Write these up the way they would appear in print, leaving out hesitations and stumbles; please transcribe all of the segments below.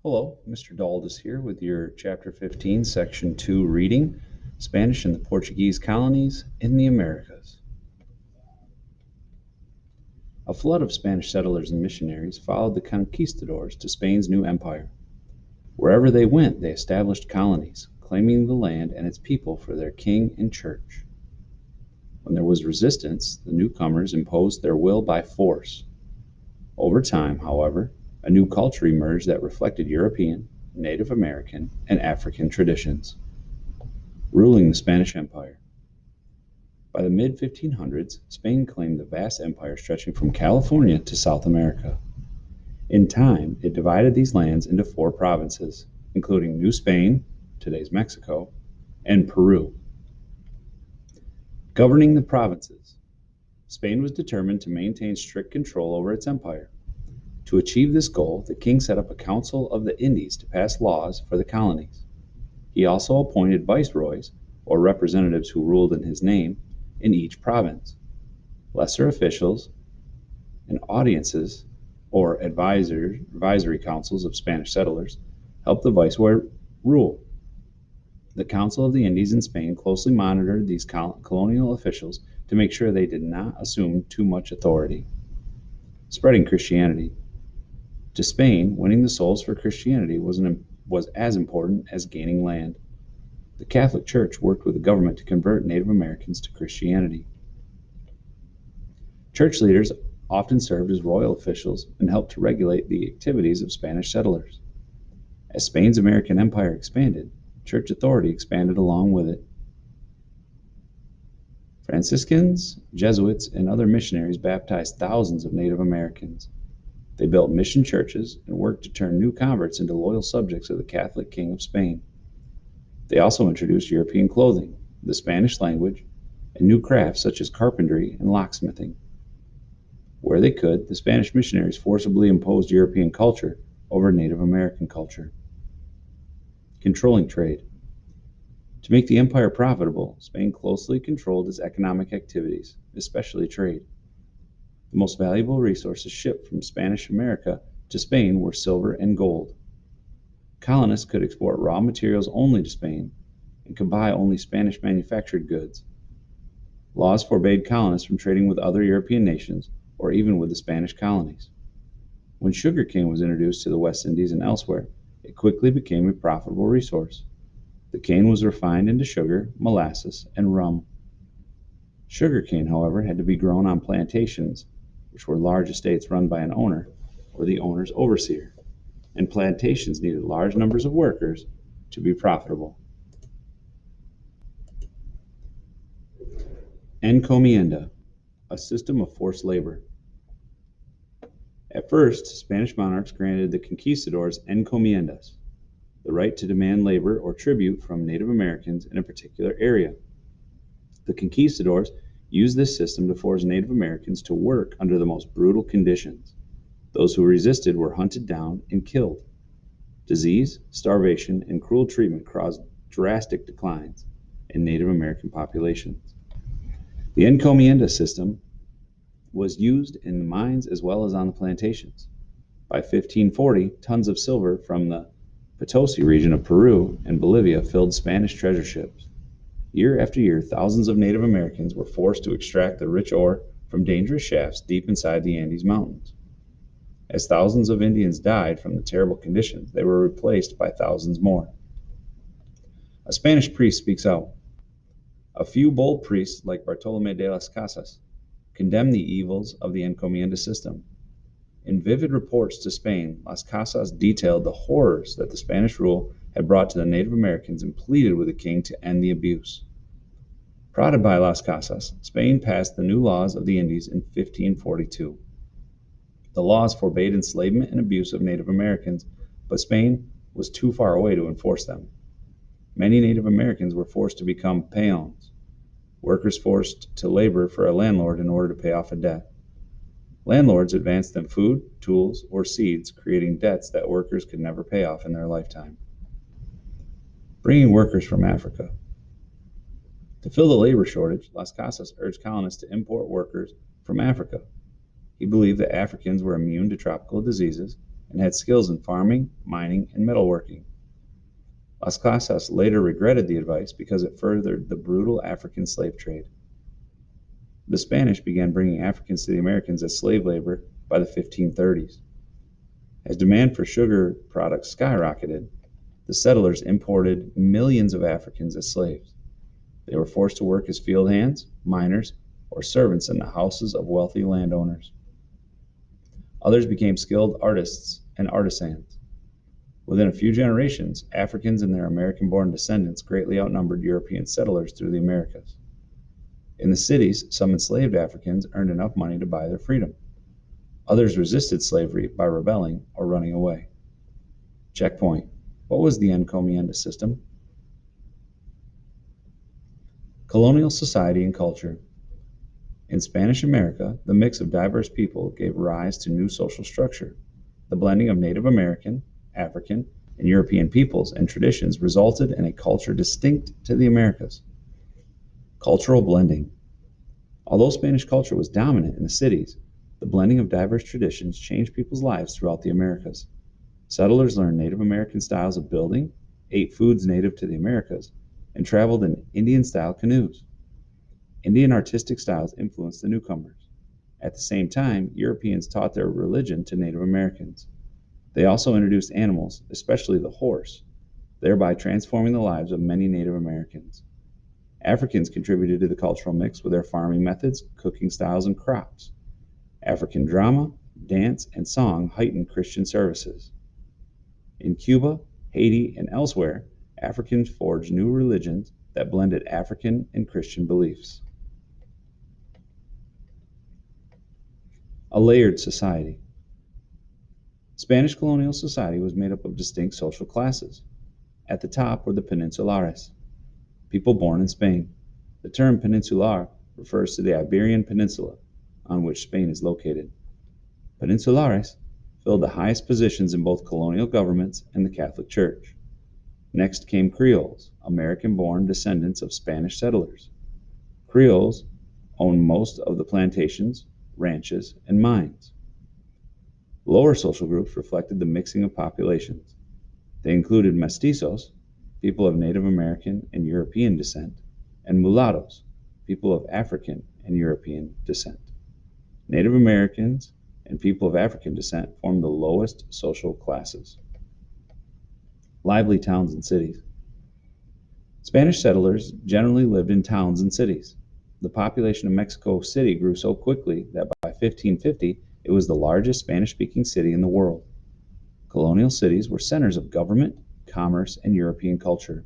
Hello, Mr. Daldis here with your Chapter 15, Section 2 reading, Spanish and the Portuguese Colonies in the Americas. A flood of Spanish settlers and missionaries followed the conquistadors to Spain's new empire. Wherever they went, they established colonies, claiming the land and its people for their king and church. When there was resistance, the newcomers imposed their will by force. Over time, however, a new culture emerged that reflected European, Native American, and African traditions. Ruling the Spanish Empire. By the mid 1500s, Spain claimed a vast empire stretching from California to South America. In time, it divided these lands into four provinces, including New Spain, today's Mexico, and Peru. Governing the provinces, Spain was determined to maintain strict control over its empire. To achieve this goal, the king set up a Council of the Indies to pass laws for the colonies. He also appointed viceroys, or representatives who ruled in his name, in each province. Lesser officials and audiences, or advisory councils of Spanish settlers, helped the viceroy rule. The Council of the Indies in Spain closely monitored these colonial officials to make sure they did not assume too much authority. Spreading Christianity. To Spain, winning the souls for Christianity was as important as gaining land. The Catholic Church worked with the government to convert Native Americans to Christianity. Church leaders often served as royal officials and helped to regulate the activities of Spanish settlers. As Spain's American empire expanded, church authority expanded along with it. Franciscans, Jesuits, and other missionaries baptized thousands of Native Americans. They built mission churches and worked to turn new converts into loyal subjects of the Catholic King of Spain. They also introduced European clothing, the Spanish language, and new crafts such as carpentry and locksmithing. Where they could, the Spanish missionaries forcibly imposed European culture over Native American culture. Controlling trade. To make the empire profitable, Spain closely controlled its economic activities, especially trade. The most valuable resources shipped from Spanish America to Spain were silver and gold. Colonists could export raw materials only to Spain and could buy only Spanish manufactured goods. Laws forbade colonists from trading with other European nations or even with the Spanish colonies. When sugar cane was introduced to the West Indies and elsewhere, it quickly became a profitable resource. The cane was refined into sugar, molasses, and rum. Sugar cane, however, had to be grown on plantations, which were large estates run by an owner or the owner's overseer, and plantations needed large numbers of workers to be profitable. Encomienda, a system of forced labor. At first, Spanish monarchs granted the conquistadors encomiendas, the right to demand labor or tribute from Native Americans in a particular area. The conquistadors used this system to force Native Americans to work under the most brutal conditions. Those who resisted were hunted down and killed. Disease, starvation, and cruel treatment caused drastic declines in Native American populations. The encomienda system was used in the mines as well as on the plantations. By 1540, tons of silver from the Potosi region of Peru and Bolivia filled Spanish treasure ships. Year after year, thousands of Native Americans were forced to extract the rich ore from dangerous shafts deep inside the Andes Mountains. As thousands of Indians died from the terrible conditions, they were replaced by thousands more. A Spanish priest speaks out. A few bold priests, like Bartolomé de las Casas, condemned the evils of the encomienda system. In vivid reports to Spain, Las Casas detailed the horrors that the Spanish rule had brought to the Native Americans and pleaded with the king to end the abuse. Prodded by Las Casas, Spain passed the new laws of the Indies in 1542. The laws forbade enslavement and abuse of Native Americans, but Spain was too far away to enforce them. Many Native Americans were forced to become peons, workers forced to labor for a landlord in order to pay off a debt. Landlords advanced them food, tools, or seeds, creating debts that workers could never pay off in their lifetime. Bringing workers from Africa. To fill the labor shortage, Las Casas urged colonists to import workers from Africa. He believed that Africans were immune to tropical diseases and had skills in farming, mining, and metalworking. Las Casas later regretted the advice because it furthered the brutal African slave trade. The Spanish began bringing Africans to the Americans as slave labor by the 1530s. As demand for sugar products skyrocketed, the settlers imported millions of Africans as slaves. They were forced to work as field hands, miners, or servants in the houses of wealthy landowners. Others became skilled artists and artisans. Within a few generations, Africans and their American-born descendants greatly outnumbered European settlers through the Americas. In the cities, some enslaved Africans earned enough money to buy their freedom. Others resisted slavery by rebelling or running away. Checkpoint. What was the encomienda system? Colonial society and culture. In Spanish America, the mix of diverse people gave rise to new social structure. The blending of Native American, African, and European peoples and traditions resulted in a culture distinct to the Americas. Cultural blending. Although Spanish culture was dominant in the cities, the blending of diverse traditions changed people's lives throughout the Americas. Settlers learned Native American styles of building, ate foods native to the Americas, and traveled in Indian-style canoes. Indian artistic styles influenced the newcomers. At the same time, Europeans taught their religion to Native Americans. They also introduced animals, especially the horse, thereby transforming the lives of many Native Americans. Africans contributed to the cultural mix with their farming methods, cooking styles, and crops. African drama, dance, and song heightened Christian services. In Cuba, Haiti, and elsewhere, Africans forged new religions that blended African and Christian beliefs. A layered society. Spanish colonial society was made up of distinct social classes. At the top were the peninsulares, people born in Spain. The term peninsular refers to the Iberian Peninsula, on which Spain is located. Peninsulares filled the highest positions in both colonial governments and the Catholic Church. Next came Creoles, American-born descendants of Spanish settlers. Creoles owned most of the plantations, ranches, and mines. Lower social groups reflected the mixing of populations. They included mestizos, people of Native American and European descent, and mulattoes, people of African and European descent. Native Americans and people of African descent formed the lowest social classes. Lively towns and cities. Spanish settlers generally lived in towns and cities. The population of Mexico City grew so quickly that by 1550 it was the largest Spanish-speaking city in the world. Colonial cities were centers of government, commerce, and European culture.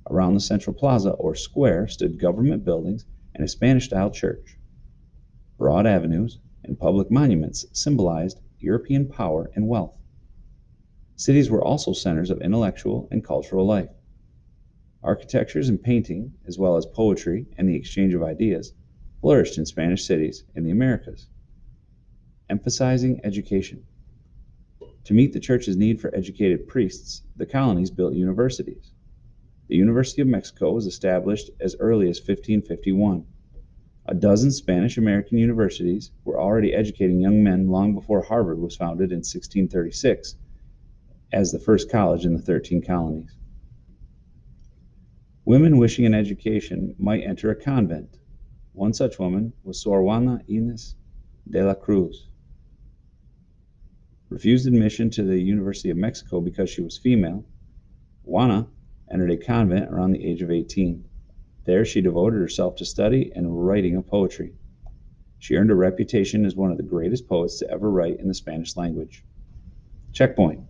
Around the central plaza or square stood government buildings and a Spanish-style church. Broad avenues and public monuments symbolized European power and wealth. Cities were also centers of intellectual and cultural life. Architectures and painting, as well as poetry and the exchange of ideas, flourished in Spanish cities in the Americas. Emphasizing education. To meet the church's need for educated priests, the colonies built universities. The University of Mexico was established as early as 1551. A dozen Spanish-American universities were already educating young men long before Harvard was founded in 1636 as the first college in the 13 colonies. Women wishing an education might enter a convent. One such woman was Sor Juana Inés de la Cruz. Refused admission to the University of Mexico because she was female, Juana entered a convent around the age of 18. There she devoted herself to study and writing of poetry. She earned a reputation as one of the greatest poets to ever write in the Spanish language. Checkpoint.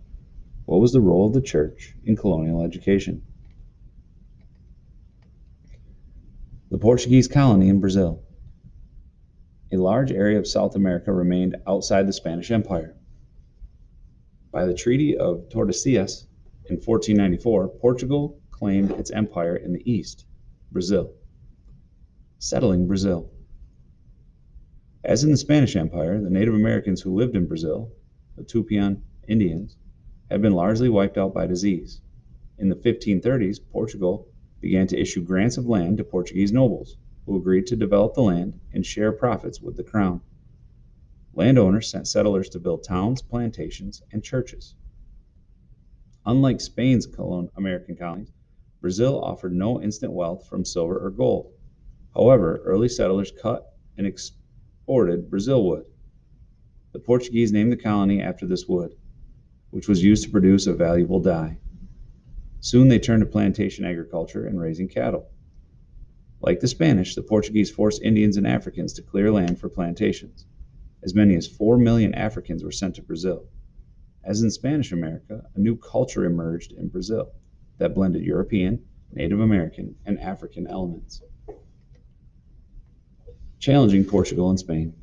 What was the role of the church in colonial education? The Portuguese colony in Brazil. A large area of South America remained outside the Spanish Empire. By the Treaty of Tordesillas in 1494, Portugal claimed its empire in the east, Brazil. Settling Brazil. As in the Spanish Empire, the Native Americans who lived in Brazil, the Tupian Indians, had been largely wiped out by disease. In the 1530s, Portugal began to issue grants of land to Portuguese nobles, who agreed to develop the land and share profits with the crown. Landowners sent settlers to build towns, plantations, and churches. Unlike Spain's American colonies, Brazil offered no instant wealth from silver or gold. However, early settlers cut and exported Brazil wood. The Portuguese named the colony after this wood, which was used to produce a valuable dye. Soon they turned to plantation agriculture and raising cattle. Like the Spanish, the Portuguese forced Indians and Africans to clear land for plantations. As many as 4 million Africans were sent to Brazil. As in Spanish America, a new culture emerged in Brazil that blended European, Native American, and African elements. Challenging Portugal and Spain.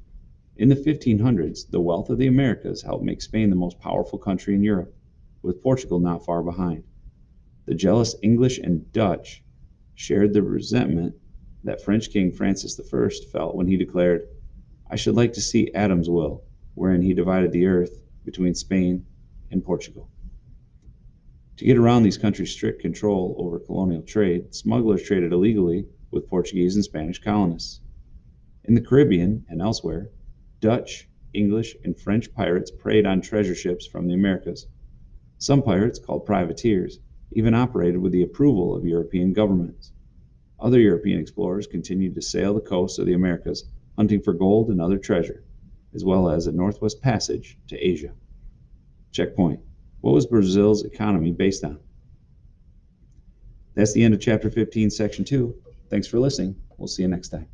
In the 1500s, the wealth of the Americas helped make Spain the most powerful country in Europe, with Portugal not far behind. The jealous English and Dutch shared the resentment that French King Francis I felt when he declared, "I should like to see Adam's will," wherein he divided the earth between Spain and Portugal. To get around these countries' strict control over colonial trade, smugglers traded illegally with Portuguese and Spanish colonists. In the Caribbean and elsewhere, Dutch, English, and French pirates preyed on treasure ships from the Americas. Some pirates, called privateers, even operated with the approval of European governments. Other European explorers continued to sail the coasts of the Americas, hunting for gold and other treasure, as well as a northwest passage to Asia. Checkpoint. What was Brazil's economy based on? That's the end of Chapter 15, Section 2. Thanks for listening. We'll see you next time.